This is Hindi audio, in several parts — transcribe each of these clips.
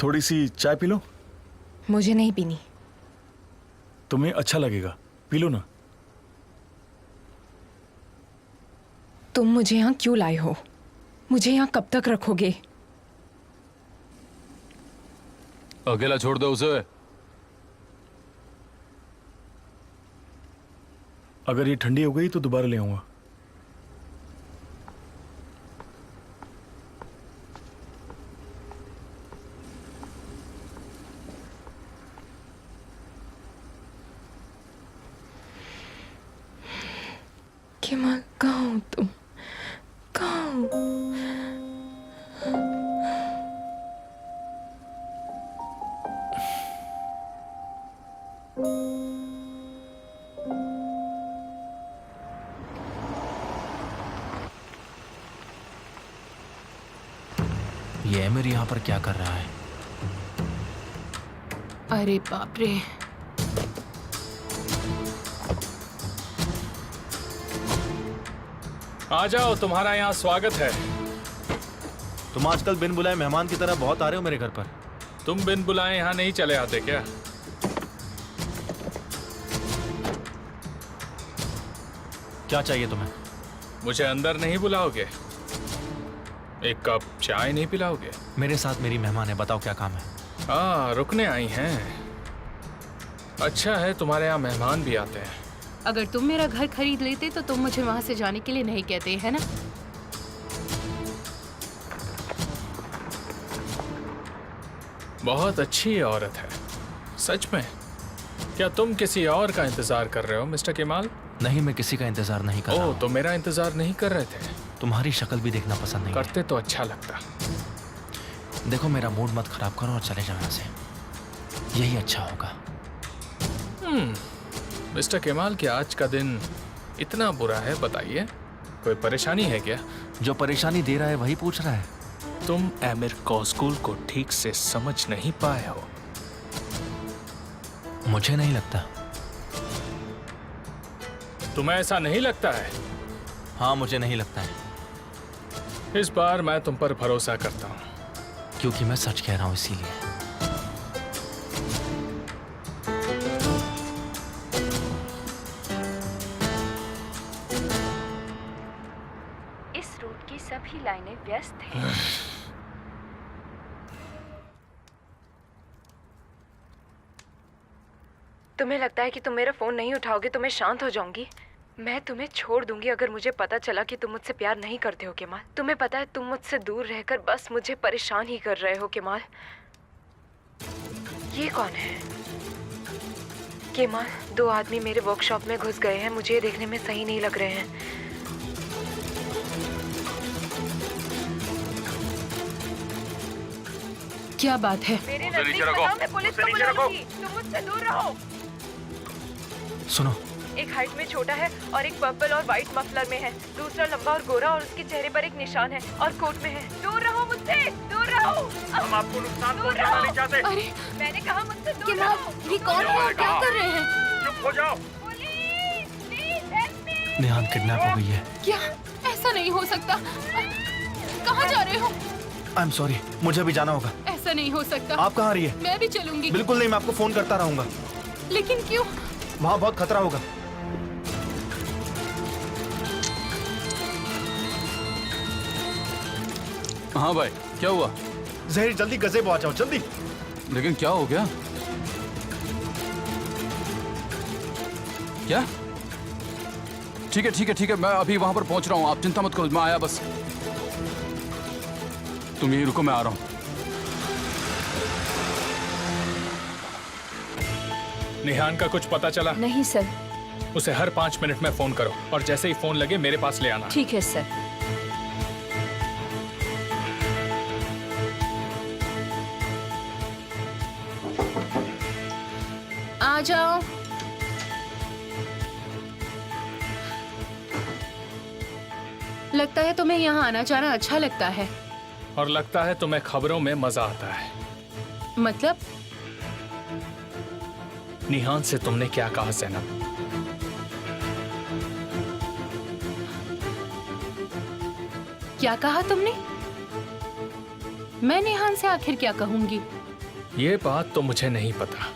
थोड़ी सी चाय पी लो। मुझे नहीं पीनी। तुम्हें अच्छा लगेगा, पी लो ना। तुम मुझे यहाँ क्यों लाए हो? मुझे यहाँ कब तक रखोगे? अकेला छोड़ दो उसे। अगर ये ठंडी हो गई तो दोबारा ले आऊंगा। केमाल, कहाँ हो तुम? कहाँ हो? ये एमिर यहाँ पर क्या कर रहा है? अरे बाप रे। आ जाओ, तुम्हारा यहाँ स्वागत है। तुम आजकल बिन बुलाए मेहमान की तरह बहुत आ रहे हो मेरे घर पर। तुम बिन बुलाए यहाँ नहीं चले आते क्या? क्या चाहिए तुम्हें? मुझे अंदर नहीं बुलाओगे? एक कप चाय नहीं पिलाओगे? मेरे साथ मेरी मेहमान है, बताओ क्या काम है? रुकने आई हैं। अच्छा है, तुम्हारे यहाँ मेहमान भी आते हैं। अगर तुम मेरा घर खरीद लेते तो तुम मुझे वहां से जाने के लिए नहीं कहते, है ना? बहुत अच्छी औरत है, सच में। क्या तुम किसी और का इंतजार कर रहे हो मिस्टर केमाल? नहीं, मैं किसी का इंतजार नहीं कर रहा हूं। तो मेरा इंतजार नहीं कर रहे थे? तुम्हारी शक्ल भी देखना पसंद नहीं करते तो अच्छा लगता। देखो, मेरा मूड मत खराब करो और चले जाओ यहाँ से, यही अच्छा होगा। मिस्टर केमाल, क्या आज का दिन इतना बुरा है? बताइए, कोई परेशानी है क्या? जो परेशानी दे रहा है वही पूछ रहा है। तुम एमिर कौसकुल को ठीक से समझ नहीं पाए हो। मुझे नहीं लगता। तुम्हें ऐसा नहीं लगता है? हाँ, मुझे नहीं लगता है। इस बार मैं तुम पर भरोसा करता हूँ। क्योंकि मैं सच कह रहा हूँ, इसीलिए। इस रूट की सभी लाइनें व्यस्त हैं। तुम्हें लगता है कि तुम मेरा फोन नहीं उठाओगे तो मैं शांत हो जाऊंगी? मैं तुम्हें छोड़ दूंगी अगर मुझे पता चला कि तुम मुझसे प्यार नहीं करते हो केमाल। तुम्हें पता है, तुम मुझसे दूर रहकर बस मुझे परेशान ही कर रहे हो केमाल। ये कौन है? केमाल, 2 आदमी मेरे वर्कशॉप में घुस गए हैं। मुझे ये देखने में सही नहीं लग रहे हैं। क्या बात है? मेरे नजदीक बताओ, मैं पुलिस को बुलाऊंगी। तुम मुझसे दूर रहो। सुनो, एक हाइट में छोटा है और एक पर्पल और व्हाइट मफलर में है। दूसरा लंबा और गोरा और उसके चेहरे पर एक निशान है और कोट में है। दूर रहो मुझसे, दूर रहो। हम आपको नुकसान पहुंचाना नहीं चाहते। अरे मैंने कहा मुझसे दूर केमाल, रहो। ये कौन है और क्या कर रहे हैं? चुप हो जाओ। Police, please help me. नेहान किडनैप हो गई है। क्या? ऐसा नहीं हो सकता। कहाँ जा रहे हो? आई एम सॉरी, मुझे भी जाना होगा। ऐसा नहीं हो सकता। आप कहाँ आ रही है? मैं भी चलूंगी। बिल्कुल नहीं, मैं आपको फोन करता रहूंगा। लेकिन क्यों? वहाँ बहुत खतरा होगा। हाँ भाई, क्या हुआ? जहर, जल्दी गज़ेबो आ जाओ, जल्दी। लेकिन क्या हो गया? क्या? ठीक है ठीक है ठीक है, मैं अभी वहां पर पहुंच रहा हूँ, आप चिंता मत करो, मैं आया बस। तुम यहीं रुको, मैं आ रहा हूँ। निहान का कुछ पता चला? नहीं सर। उसे हर 5 मिनट में फोन करो और जैसे ही फोन लगे मेरे पास ले आना। ठीक है सर। आ जाओ। लगता है तुम्हें यहाँ आना जाना अच्छा लगता है। और लगता है तुम्हें खबरों में मजा आता है। मतलब? निहान से तुमने क्या कहा ज़ैनब? क्या कहा तुमने? मैं निहान से आखिर क्या कहूंगी? ये बात तो मुझे नहीं पता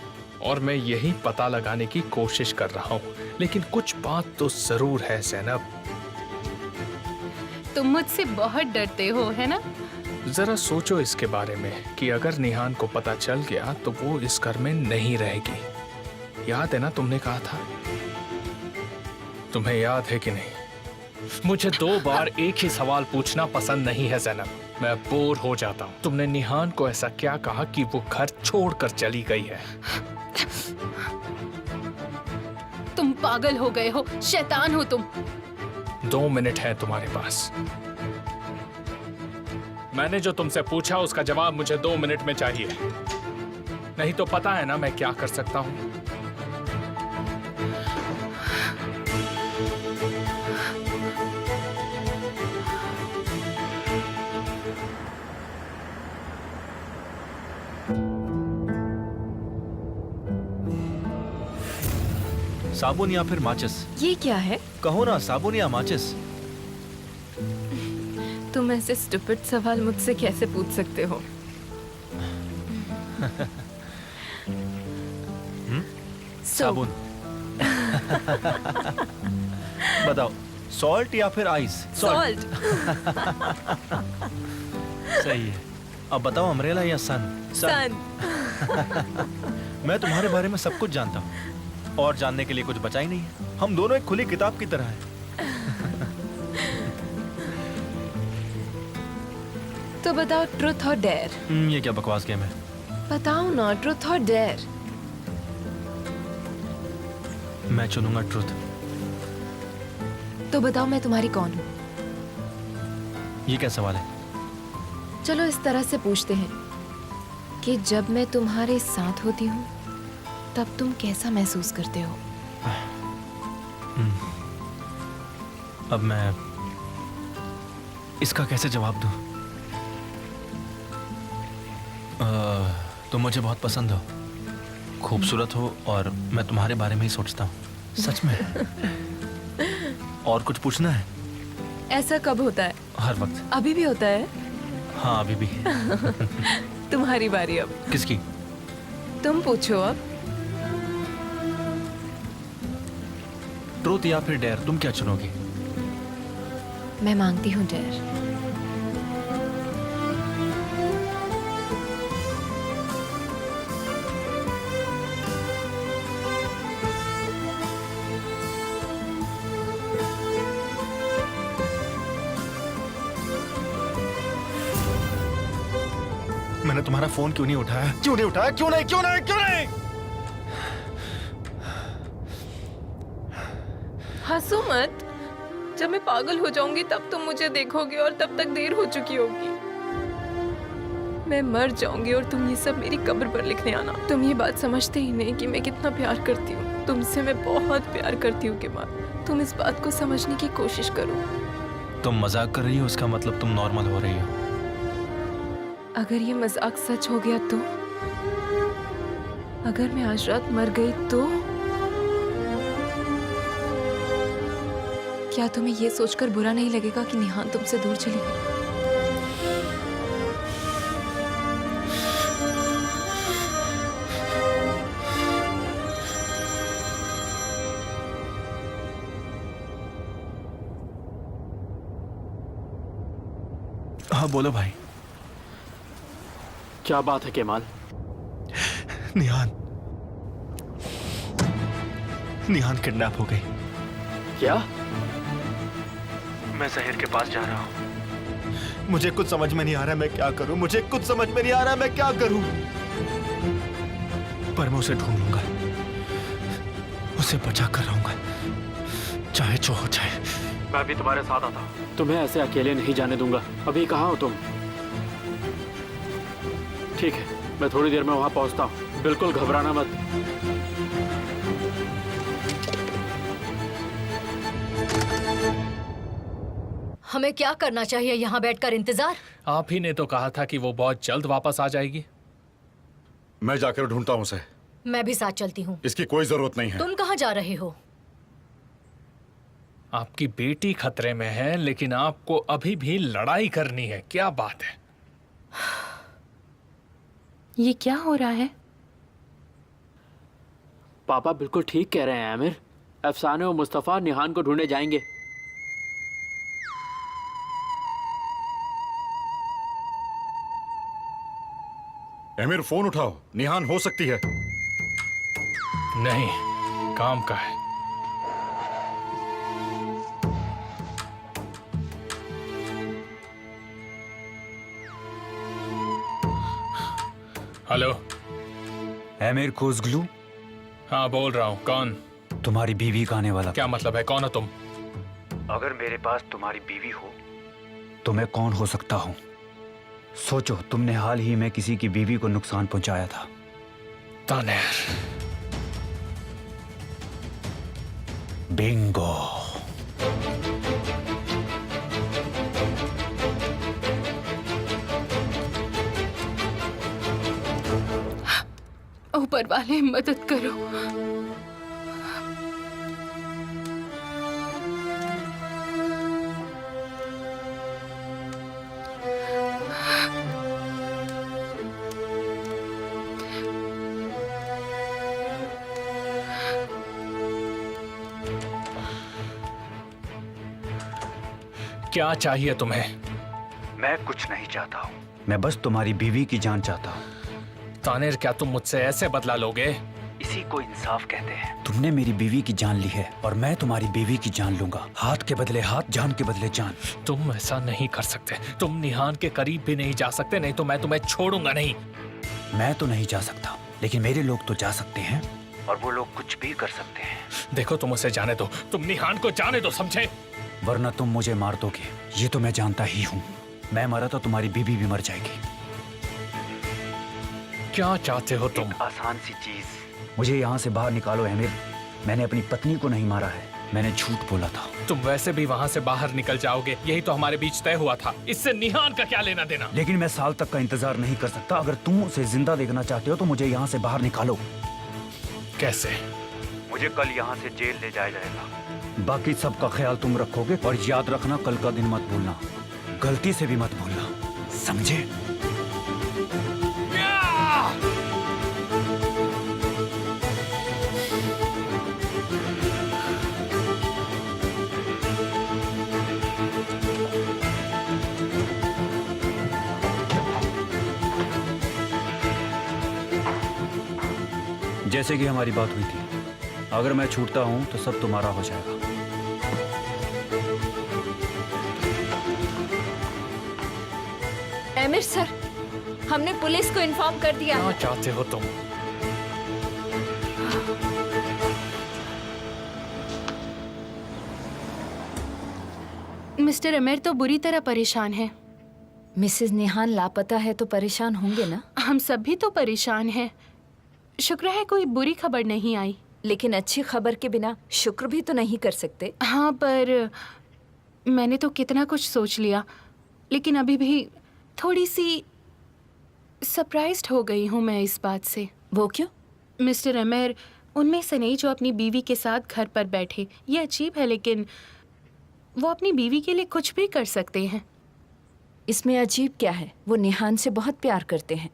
और मैं यही पता लगाने की कोशिश कर रहा हूँ, लेकिन कुछ बात तो जरूर है ज़ैनब। तुम मुझसे बहुत डरते हो, है ना? जरा सोचो इसके बारे में कि अगर निहान को पता चल गया तो वो इस घर में नहीं रहेगी। याद है ना तुमने कहा था? तुम्हें याद है कि नहीं? मुझे 2 बार एक ही सवाल पूछना पसंद नहीं है ज़ैनब, मैं बोर हो जाता हूँ। तुमने निहान को ऐसा क्या कहा कि वो घर छोड़कर चली गई है? तुम पागल हो गए हो, शैतान हो तुम। 2 मिनट है तुम्हारे पास। मैंने जो तुमसे पूछा उसका जवाब मुझे 2 मिनट में चाहिए, नहीं तो पता है ना मैं क्या कर सकता हूँ। साबुन या फिर माचिस? ये क्या है? कहो ना, साबुन या माचिस? तुम ऐसे स्टूपिड सवाल मुझसे कैसे पूछ सकते हो? साबुन। बताओ, सॉल्ट या फिर आइस? सॉल्ट। सही है। अब बताओ, अम्ब्रेला या सन? सन। मैं तुम्हारे बारे में सब कुछ जानता हूँ और जानने के लिए कुछ बचा ही नहीं है। हम दोनों एक खुली किताब की तरह हैं। तो बताओ, ट्रुथ और डेयर? ये क्या बकवास गेम है? बताओ ना, ट्रुथ और डेयर। मैं चुनूंगा ट्रुथ। तो बताओ मैं तुम्हारी कौन हूँ? ये क्या सवाल है? चलो इस तरह से पूछते हैं कि जब मैं तुम्हारे साथ होती हूँ तब तुम कैसा महसूस करते हो? अब मैं इसका कैसे जवाब दूं? तुम मुझे बहुत पसंद हो, खूबसूरत हो और मैं तुम्हारे बारे में ही सोचता हूँ। सच में। और कुछ पूछना है? ऐसा कब होता है? हर वक्त। अभी भी होता है? हाँ, अभी भी। तुम्हारी बारी अब। किसकी? तुम पूछो अब। ट्रूथ या फिर डेयर, तुम क्या चुनोगी? मैं मांगती हूँ डेयर। मैंने तुम्हारा फोन क्यों नहीं उठाया? क्यों नहीं उठाया? क्यों नहीं? क्यों नहीं? क्यों नहीं? हंसो मत। जब मैं पागल हो जाऊंगी तब तुम मुझे देखोगे और तब तक देर हो चुकी होगी। मैं मर जाऊंगी और तुम ये सब मेरी कब्र पर लिखने आना। तुम ये बात समझते ही नहीं कि मैं कितना प्यार करती हूँ। तुमसे मैं बहुत प्यार करती हूँ केमाल। तुम इस बात को समझने की कोशिश करो। तुम मजाक कर रही हो, उसका मतलब तुम नॉर्मल हो रही हो। अगर ये मजाक सच हो गया तो? अगर मैं आज रात मर गई तो? क्या तुम्हें ये सोचकर बुरा नहीं लगेगा कि निहान तुमसे दूर चली गई? हाँ, बोलो भाई। क्या बात है केमाल? निहान किडनैप हो गई। क्या? मैं जहीर के पास जा रहा हूँ। मुझे कुछ समझ में नहीं आ रहा मैं क्या करूं। मुझे कुछ समझ में नहीं आ रहा मैं क्या करूं। पर मैं उसे ढूंढ लूंगा, उसे बचा कर रहूंगा, चाहे जो हो जाए। मैं भी तुम्हारे साथ आता हूँ। तुम्हें ऐसे अकेले नहीं जाने दूंगा। अभी कहाँ हो तुम? ठीक है, मैं थोड़ी देर में वहां पहुंचता हूँ। बिल्कुल घबराना मत। हमें क्या करना चाहिए? यहाँ बैठकर इंतजार? आप ही ने तो कहा था कि वो बहुत जल्द वापस आ जाएगी। मैं जाकर ढूंढता हूँ उसे। मैं भी साथ चलती हूँ। इसकी कोई जरूरत नहीं है। तुम कहाँ जा रहे हो? आपकी बेटी खतरे में है, लेकिन आपको अभी भी लड़ाई करनी है। क्या बात है? ये क्या हो रहा है? पापा बिल्कुल ठीक कह रहे हैं आमिर। अफसाने और मुस्तफ़ा निहान को ढूंढने जाएंगे। एमिर, फोन उठाओ, निहान हो सकती है। नहीं, काम का है। हेलो। एमिर खोजगलू, हाँ बोल रहा हूँ। कौन? तुम्हारी बीवी का आने वाला। क्या मतलब है? कौन हो तुम? अगर मेरे पास तुम्हारी बीवी हो तो मैं कौन हो सकता हूँ? सोचो, तुमने हाल ही में किसी की बीवी को नुकसान पहुंचाया था। तानेर। बिंगो। ऊपर वाले मदद करो। क्या चाहिए तुम्हें? मैं कुछ नहीं चाहता हूँ, मैं बस तुम्हारी बीवी की जान चाहता हूँ। तानेर, क्या तुम मुझसे ऐसे बदला लोगे? इसी को इंसाफ कहते हैं। तुमने मेरी बीवी की जान ली है और मैं तुम्हारी बीवी की जान लूंगा। हाथ के बदले हाथ, जान के बदले जान। तुम ऐसा नहीं कर सकते। तुम निहान के करीब भी नहीं जा सकते, नहीं तो मैं तुम्हें छोड़ूंगा नहीं। मैं तो नहीं जा सकता, लेकिन मेरे लोग तो जा सकते हैं और वो लोग कुछ भी कर सकते हैं। देखो, तुम उसे जाने दो। तुम निहान को जाने दो, समझे? वरना तुम मुझे मार दोगे, ये तो मैं जानता ही हूँ। मैं मरा तो तुम्हारी बीवी भी मर जाएगी। क्या चाहते हो तुम? आसान सी चीज, मुझे यहाँ से बाहर निकालो एमिर। मैंने अपनी पत्नी को नहीं मारा है, मैंने झूठ बोला था। तुम वैसे भी वहाँ से बाहर निकल जाओगे, यही तो हमारे बीच तय हुआ था। इससे निहान का क्या लेना देना? लेकिन मैं साल तक का इंतजार नहीं कर सकता। अगर तुम उसे जिंदा देखना चाहते हो तो मुझे यहाँ से बाहर निकालो। कैसे? मुझे कल यहाँ से जेल ले जाया जाएगा। बाकी सबका ख्याल तुम रखोगे, और याद रखना, कल का दिन मत भूलना, गलती से भी मत भूलना, समझे? जैसे कि हमारी बात हुई थी, अगर मैं छूटता हूं तो सब तुम्हारा हो जाएगा। एमिर सर, हमने पुलिस को इन्फॉर्म कर दिया क्या है। चाहते हो तुम? मिस्टर अमेर तो बुरी तरह परेशान है। मिसेस निहान लापता है तो परेशान होंगे ना? हम सब भी तो परेशान हैं। शुक्र है कोई बुरी खबर नहीं आई। लेकिन अच्छी खबर के बिना शुक्र भी तो नहीं कर सकते। हाँ, पर मैंने तो कितना कुछ सोच लिया, लेकिन अभी भी थोड़ी सी सरप्राइज्ड हो गई हूँ मैं इस बात से। वो क्यों? मिस्टर अमेर उनमें से नहीं जो अपनी बीवी के साथ घर पर बैठे। ये अजीब है, लेकिन वो अपनी बीवी के लिए कुछ भी कर सकते हैं। इसमें अजीब क्या है? वो निहान से बहुत प्यार करते हैं।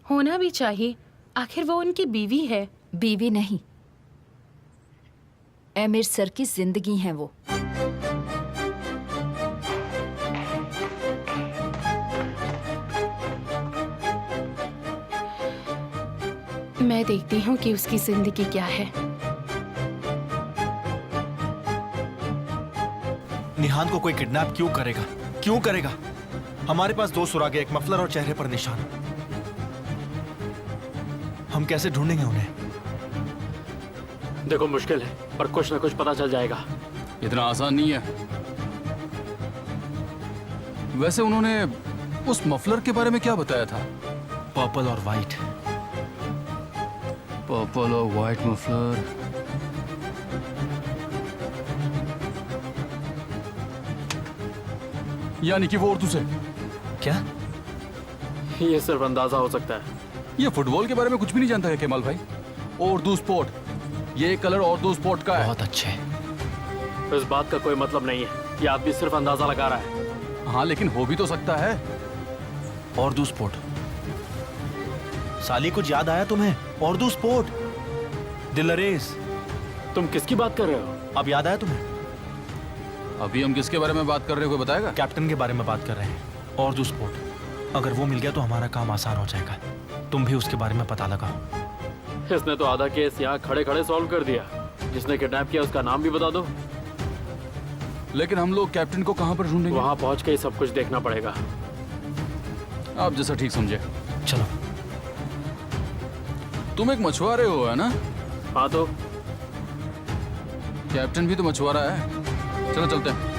होना भी चाहिए, आखिर वो उनकी बीवी है। बीवी नहीं, एमिर सर की जिंदगी है वो। मैं देखती हूँ कि उसकी जिंदगी क्या है। निहान को कोई किडनैप क्यों करेगा? क्यों करेगा? हमारे पास 2 सुरागे, एक मफलर और चेहरे पर निशान। हम कैसे ढूंढेंगे उन्हें? देखो, मुश्किल है, पर कुछ ना कुछ पता चल जाएगा। इतना आसान नहीं है। वैसे उन्होंने उस मफलर के बारे में क्या बताया था? पर्पल और वाइट। पर्पल और व्हाइट मफलर। यानी कि वो उर्दू से। क्या? ये सिर्फ अंदाजा हो सकता है। ये फुटबॉल के बारे में कुछ भी नहीं जानता है केमाल भाई। उर्दू स्पोर्ट, ये कलर उर्दू स्पोर्ट का है। बहुत अच्छे। इस बात का कोई मतलब नहीं है। ये आदमी सिर्फ अंदाजा लगा रहा है। हाँ, लेकिन हो भी तो सकता है। उर्दू स्पोर्ट। साली कुछ याद आया तुम्हें? ऑर्दू स्पोर्ट, दिलरेज, तुम किसकी बात कर रहे हो? अब याद आया तुम्हें? अभी हम किसके बारे में बात कर रहे हो, कोई बताएगा? कैप्टन के बारे में बात कर रहे हैं, ऑर्दू स्पोर्ट। अगर वो मिल गया तो हमारा काम आसान हो जाएगा। तुम भी उसके बारे में पता लगाओ। इसने तो आधा केस यहाँ खड़े खड़े सॉल्व कर दिया। जिसने किडनैप किया उसका नाम भी बता दो। लेकिन हम लोग कैप्टन को कहाँ पर ढूंढेंगे? वहाँ पहुँच के ही सब कुछ देखना पड़ेगा। आप जैसा ठीक समझे। चलो। तुम एक मछुआरे हो, है ना? हाँ तो कैप्टन भी तो मछुआरा है। चलो चलते हैं।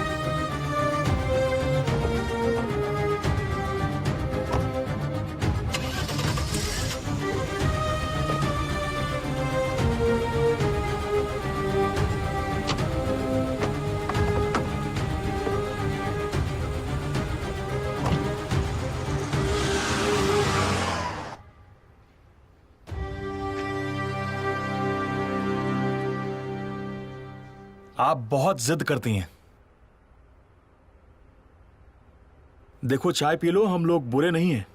आप बहुत जिद करती हैं। देखो, चाय पी लो, हम लोग बुरे नहीं हैं।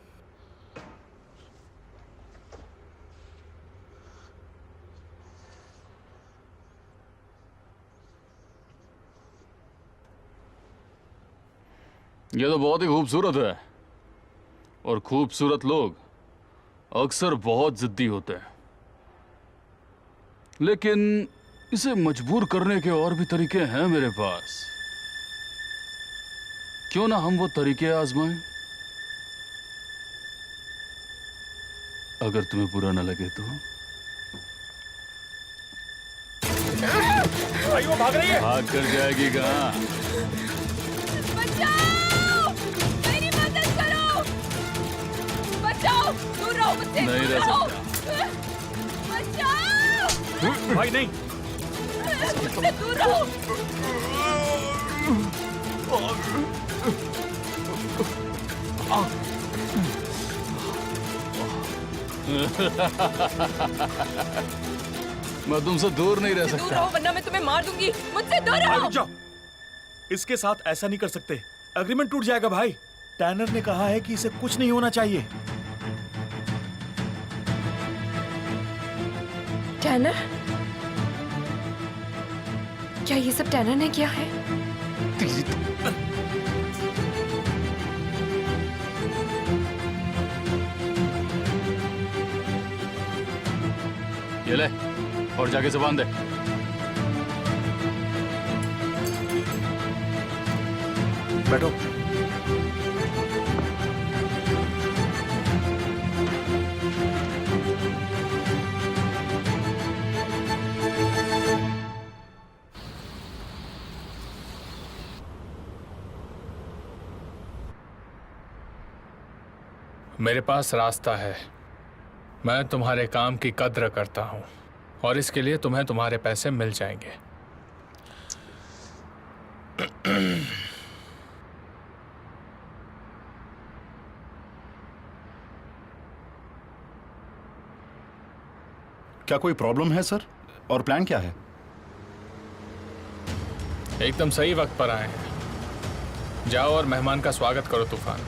ये तो बहुत ही खूबसूरत है, और खूबसूरत लोग अक्सर बहुत जिद्दी होते हैं। लेकिन इसे मजबूर करने के और भी तरीके हैं मेरे पास। क्यों ना हम वो तरीके आजमाएं? अगर तुम्हें बुरा ना लगे तो। भाई वो भाग रही है। भाग कर जाएगी कहाँ? बचाओ! मेरी मदद करो! बचाओ! दूर रहो मुझसे! नहीं दूर रह रहो! सकता। बचाओ! भाई नहीं। मुझसे दूर रहो! मैं तुमसे दूर नहीं रह दूर सकता। रहो वरना मैं तुम्हें मार दूंगी। मुझसे दूर भाई रहो! रुक जाओ, इसके साथ ऐसा नहीं कर सकते। एग्रीमेंट टूट जाएगा भाई। टैनर ने कहा है कि इसे कुछ नहीं होना चाहिए। टैनर? क्या ये सब टैनर ने किया है? ये ले, और जाके से बांध दे। बैठो। मेरे पास रास्ता है। मैं तुम्हारे काम की कद्र करता हूं, और इसके लिए तुम्हें तुम्हारे पैसे मिल जाएंगे। क्या कोई प्रॉब्लम है सर? और प्लान क्या है? एकदम सही वक्त पर आए हैं। जाओ और मेहमान का स्वागत करो तूफान।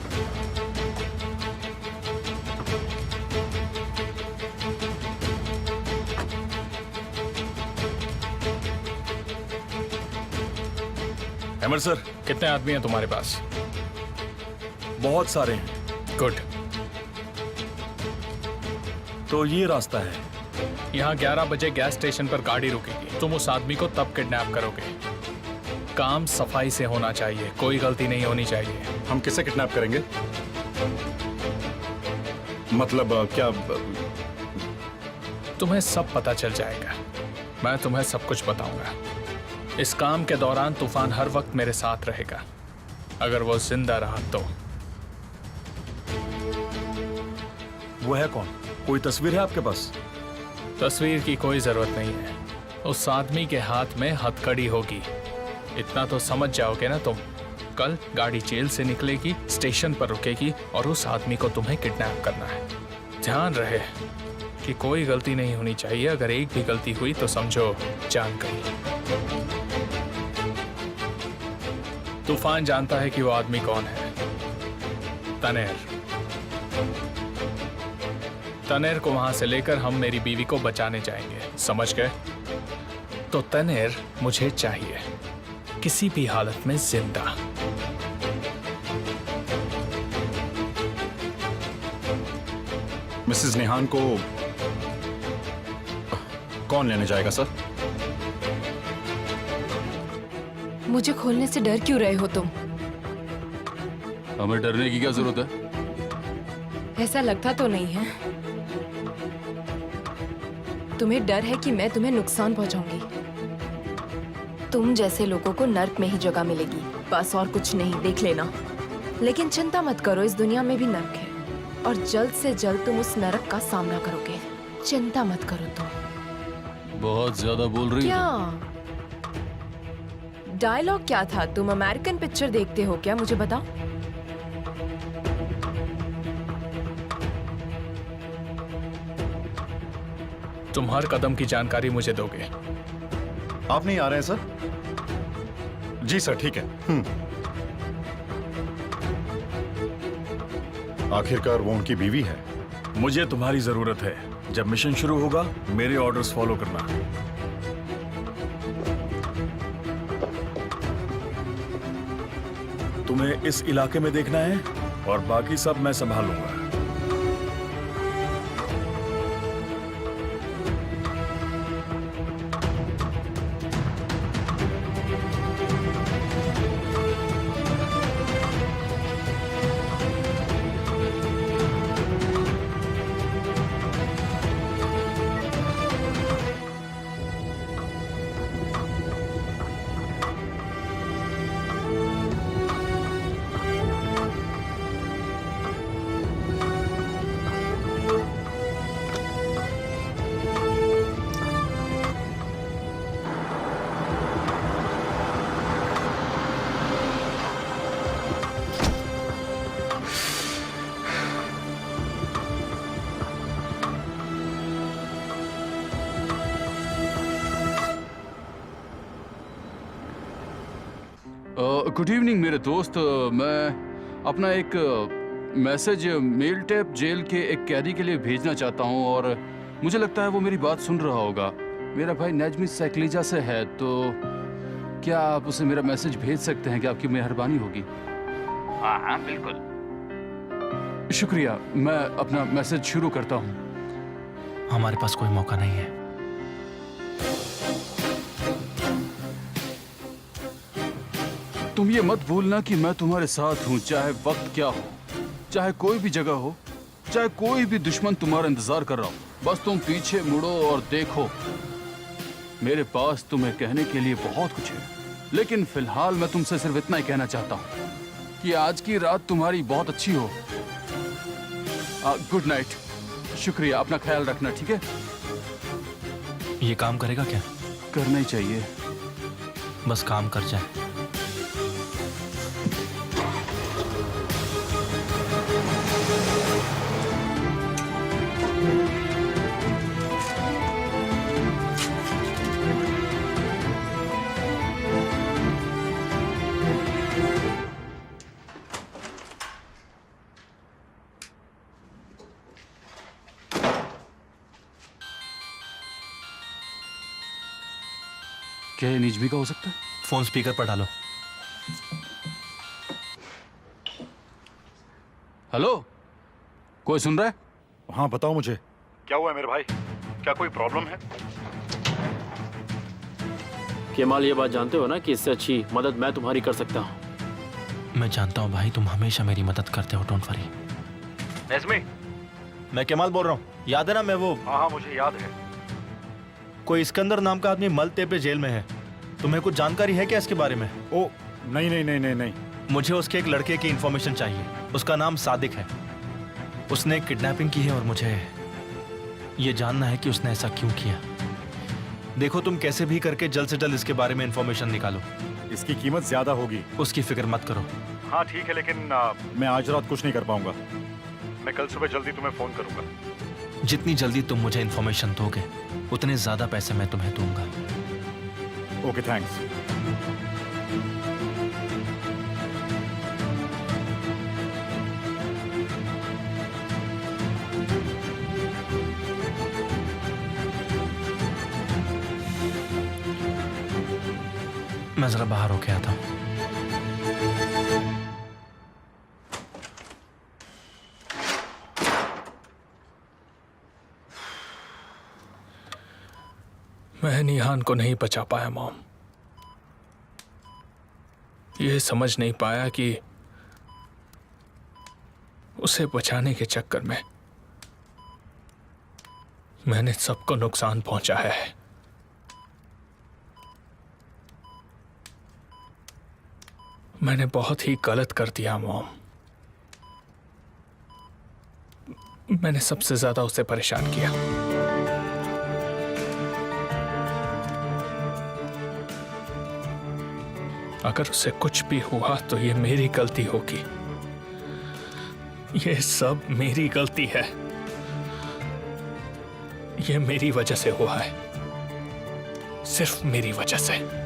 हेमर सर, कितने आदमी हैं तुम्हारे पास? बहुत सारे हैं। गुड। तो ये रास्ता है। यहाँ 11 बजे गैस स्टेशन पर गाड़ी रुकेगी। तुम उस आदमी को तब किडनैप करोगे। काम सफाई से होना चाहिए, कोई गलती नहीं होनी चाहिए। हम किसे किडनैप करेंगे? मतलब क्या? तुम्हें सब पता चल जाएगा। मैं तुम्हें सब कुछ बताऊंगा। इस काम के दौरान तूफान हर वक्त मेरे साथ रहेगा, अगर वो जिंदा रहा तो। वो है कौन? कोई तस्वीर है आपके पास? तस्वीर की कोई जरूरत नहीं है। उस आदमी के हाथ में हथकड़ी होगी, इतना तो समझ जाओगे ना तुम। कल गाड़ी जेल से निकलेगी, स्टेशन पर रुकेगी, और उस आदमी को तुम्हें किडनैप करना है। ध्यान रहे कि कोई गलती नहीं होनी चाहिए। अगर एक भी गलती हुई तो समझो जान गई। तूफान जानता है कि वो आदमी कौन है। तनेर। तनेर को वहां से लेकर हम मेरी बीवी को बचाने जाएंगे, समझ गए? तो तनेर मुझे चाहिए, किसी भी हालत में जिंदा। मिसेस निहान को कौन लेने जाएगा सर? मुझे खोलने से डर क्यों रहे हो तुम? हमें डरने की क्या जरूरत है? ऐसा लगता तो नहीं है। तुम्हें डर है कि मैं तुम्हें नुकसान पहुंचाऊंगी। तुम जैसे लोगों को नर्क में ही जगह मिलेगी, बस और कुछ नहीं, देख लेना। लेकिन चिंता मत करो, इस दुनिया में भी नर्क है और जल्द से जल्द तुम उस नरक का सामना करोगे। चिंता मत करो तुम। बहुत ज्यादा बोल रही क्या हो। डायलॉग क्या था? तुम अमेरिकन पिक्चर देखते हो क्या? मुझे बताओ। तुम हर कदम की जानकारी मुझे दोगे। आप नहीं आ रहे हैं सर? जी सर, ठीक है। आखिरकार वो उनकी बीवी है। मुझे तुम्हारी जरूरत है। जब मिशन शुरू होगा मेरे ऑर्डर्स फॉलो करना। तुम्हें इस इलाके में देखना है और बाकी सब मैं संभालूंगा। गुड इवनिंग मेरे दोस्त। मैं अपना एक मैसेज मेल टैप जेल के एक कैदी के लिए भेजना चाहता हूं और मुझे लगता है वो मेरी बात सुन रहा होगा। मेरा भाई नजमी सैकलीजा से है, तो क्या आप उसे मेरा मैसेज भेज सकते हैं? क्या आपकी मेहरबानी होगी? हाँ हाँ बिल्कुल। शुक्रिया। मैं अपना मैसेज शुरू करता हूं। हमारे पास कोई मौका नहीं है। तुम ये मत भूलना कि मैं तुम्हारे साथ हूं, चाहे वक्त क्या हो, चाहे कोई भी जगह हो, चाहे कोई भी दुश्मन तुम्हारा इंतजार कर रहा हो। बस तुम पीछे मुड़ो और देखो। मेरे पास तुम्हें कहने के लिए बहुत कुछ है, लेकिन फिलहाल मैं तुमसे सिर्फ इतना ही कहना चाहता हूं कि आज की रात तुम्हारी बहुत अच्छी हो। Good night. शुक्रिया। अपना ख्याल रखना, ठीक है? ये काम करेगा क्या? करना ही चाहिए। बस काम कर जाए। क्या ये निजमी का हो सकता है? फोन स्पीकर पर डालो। हेलो, कोई सुन रहा है? हाँ बताओ मुझे, क्या हुआ है मेरे भाई? क्या कोई प्रॉब्लम है? केमाल, ये बात जानते हो ना कि इससे अच्छी मदद मैं तुम्हारी कर सकता हूँ। मैं जानता हूँ भाई, तुम हमेशा मेरी मदद करते हो। Don't worry. नजमी, मैं केमाल बोल रहा हूँ। याद है ना? मैं वो हाँ मुझे याद है। कोई सिकंदर नाम का आदमी मलते पे जेल में है। तुम्हें कुछ जानकारी है क्या इसके बारे में? ओ नहीं नहीं नहीं नहीं नहीं। मुझे उसके एक लड़के की इंफॉर्मेशन चाहिए। उसका नाम सादिक है। उसने किडनैपिंग की है और मुझे ये जानना है कि उसने ऐसा क्यों किया। देखो, तुम कैसे भी करके जल्द से जल्द इसके बारे में इंफॉर्मेशन निकालो। इसकी कीमत ज्यादा होगी। उसकी फिक्र मत करो। हाँ ठीक है, लेकिन मैं आज रात कुछ नहीं कर पाऊंगा। मैं कल सुबह जल्दी तुम्हें फोन करूंगा। जितनी जल्दी तुम मुझे इंफॉर्मेशन दोगे उतने ज्यादा पैसे मैं तुम्हें दूंगा। Okay, thanks. मैं जरा बाहर होके आता हूँ। मैं निहान को नहीं बचा पाया मॉम। ये समझ नहीं पाया कि उसे बचाने के चक्कर में मैंने सबको नुकसान पहुंचाया है। मैंने बहुत ही गलत कर दिया मॉम। मैंने सबसे ज्यादा उसे परेशान किया। अगर उसे कुछ भी हुआ तो ये मेरी गलती होगी। ये सब मेरी गलती है। ये मेरी वजह से हुआ है, सिर्फ मेरी वजह से।